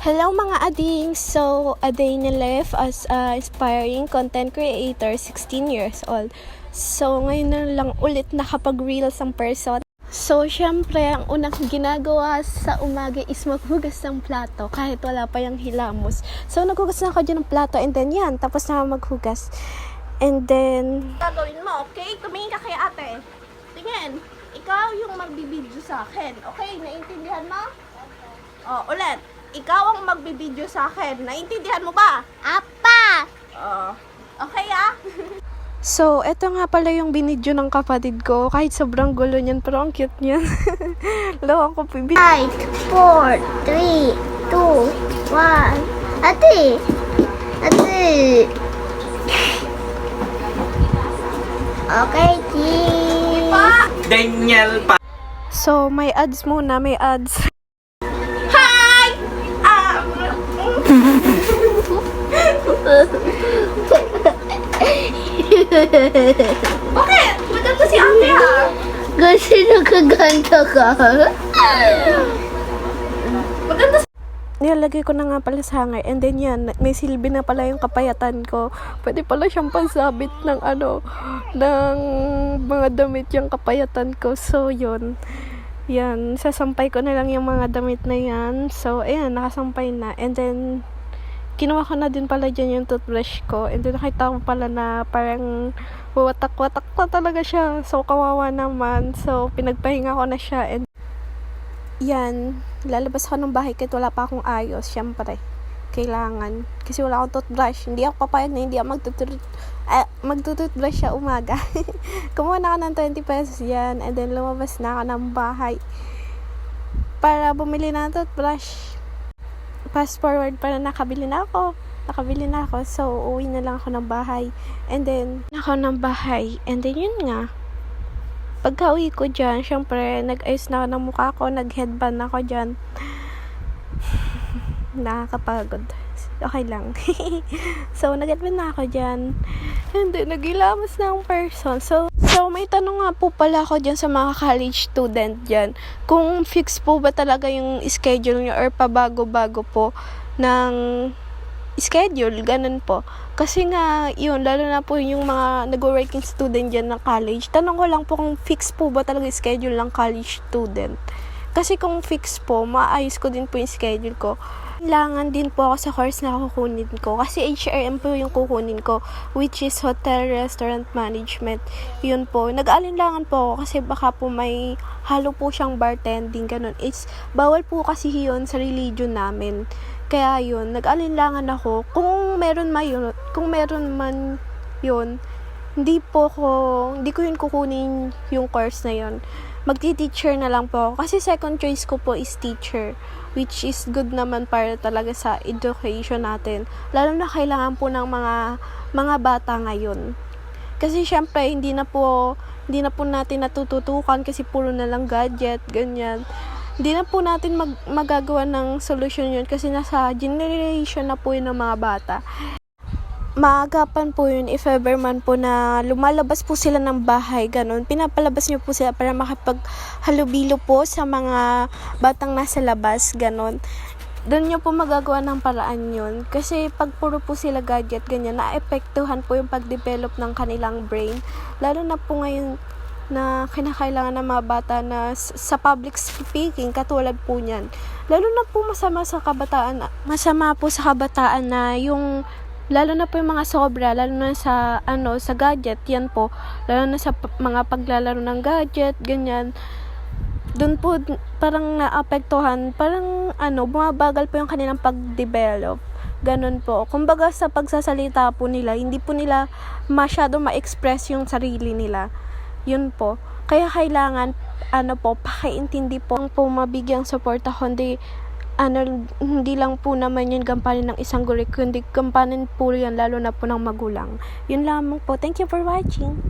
Hello mga ading! So, a day in the life as a aspiring content creator, 16 years old. So, ngayon na lang ulit nakapag-reels ang person. So, syempre, ang unang ginagawa sa umaga is maghugas ng plato kahit wala pa yung hilamos. So, naghugas na ako dyan ng plato and then yan, tapos na maghugas. And then, gagawin mo, okay? Tumingin ka kay ate. Tingin, ikaw yung magbibideo sa akin. Okay, naiintindihan mo? Oh, ulit. Ikaw ang magbibideo sa akin. Naintindihan mo ba? Apa! Okay So, eto nga pala yung binidyo ng kapatid ko. Kahit sobrang gulo niyan, pero ang cute niyan. Lawan ko 5, 4, 3, 2, 1. Ate! Ate! Okay, cheese! Daniel pa. So, may ads muna. May ads. Bakit? Maganda si ate ha? Kasi nakaganda ka. Maganda si... Nilalagay ko na nga pala sa hanger and then yan, may silbi na pala yung kapayatan ko. Pwede pala siyang pansabit ng ng mga damit yung kapayatan ko. So, yun. Yan, sasampay ko na lang yung mga damit na yan. So, ayan, nakasampay na. And then, kinuha ko na din pala dyan yung toothbrush ko. And then nakita ko pala na parang watak-watak pa talaga siya. So, kawawa naman. So, pinagpahinga ko na siya. And yan, lalabas ako ng bahay kahit wala pa akong ayos. Siyempre, kailangan. Kasi wala akong toothbrush. Hindi ako papayag na hindi ako magtutoothbrush siya umaga. Kumuha na ako ng 20 pesos yan. And then lumabas na ako ng bahay para bumili na ng toothbrush. Fast forward para nakabili na ako. So, uwi na lang ako ng bahay. And then, And then, yun nga. Pagka uwi ko dyan, syempre, nag-ayos na ako ng mukha ko. Nag-headband ako dyan. Nakakapagod. Okay lang. So, nag-headband na ako dyan. And then, nag-ilamos na ang person. So, may tanong nga po pala ako dyan sa mga college student dyan. Kung fix po ba talaga yung schedule nyo or pabago-bago po ng schedule, ganun po. Kasi nga, yun, lalo na po yung mga nag-working student dyan ng college. Tanong ko lang po kung fix po ba talaga yung schedule ng college student. Kasi kung fix po, maayos ko din po yung schedule ko. Kailangan din po ako sa course na kukunin ko. Kasi HRM po yung kukunin ko, which is Hotel Restaurant Management. Yun po. Nag-aalinlangan po ako kasi baka po may halo po siyang bartending, ganun. Bawal po kasi yun sa religion namin. Kaya yun, nag-aalinlangan ako. Kung meron man yun, hindi ko yun kukunin yung course na yun. Magti-teacher na lang po ako. Kasi second choice ko po is teacher, which is good naman para talaga sa education natin. Lalo na kailangan po ng mga bata ngayon. Kasi syempre, hindi na po natin natututukan kasi puro na lang gadget, ganyan. Hindi na po natin magagawa ng solusyon yun kasi nasa generation na po yun ng mga bata. Maagapan po yun if ever man po na lumalabas po sila ng bahay, ganun. Pinapalabas niyo po sila para makapaghalubilo po sa mga batang nasa labas, ganun. Doon niyo po magagawa ng paraan yun. Kasi pag puro po sila gadget, ganyan, naapektuhan po yung pag-develop ng kanilang brain. Lalo na po ngayon na kinakailangan ng mga bata na sa public speaking, katulad po niyan. Lalo na po masama po sa kabataan na yung lalo na po yung mga sobra, lalo na sa gadget, yan po. Lalo na sa mga paglalaro ng gadget, ganyan. Doon po parang naapektuhan, parang bumabagal po yung kanilang pag-develop. Ganun po. Kumbaga sa pagsasalita po nila, hindi po nila masyado ma-express yung sarili nila. Yun po. Kaya kailangan pakiintindi po mabigyang suporta, hindi lang po naman yun gampanin ng isang guro, kundi gampanin po yan lalo na po ng magulang. Yun lamang po. Thank you for watching.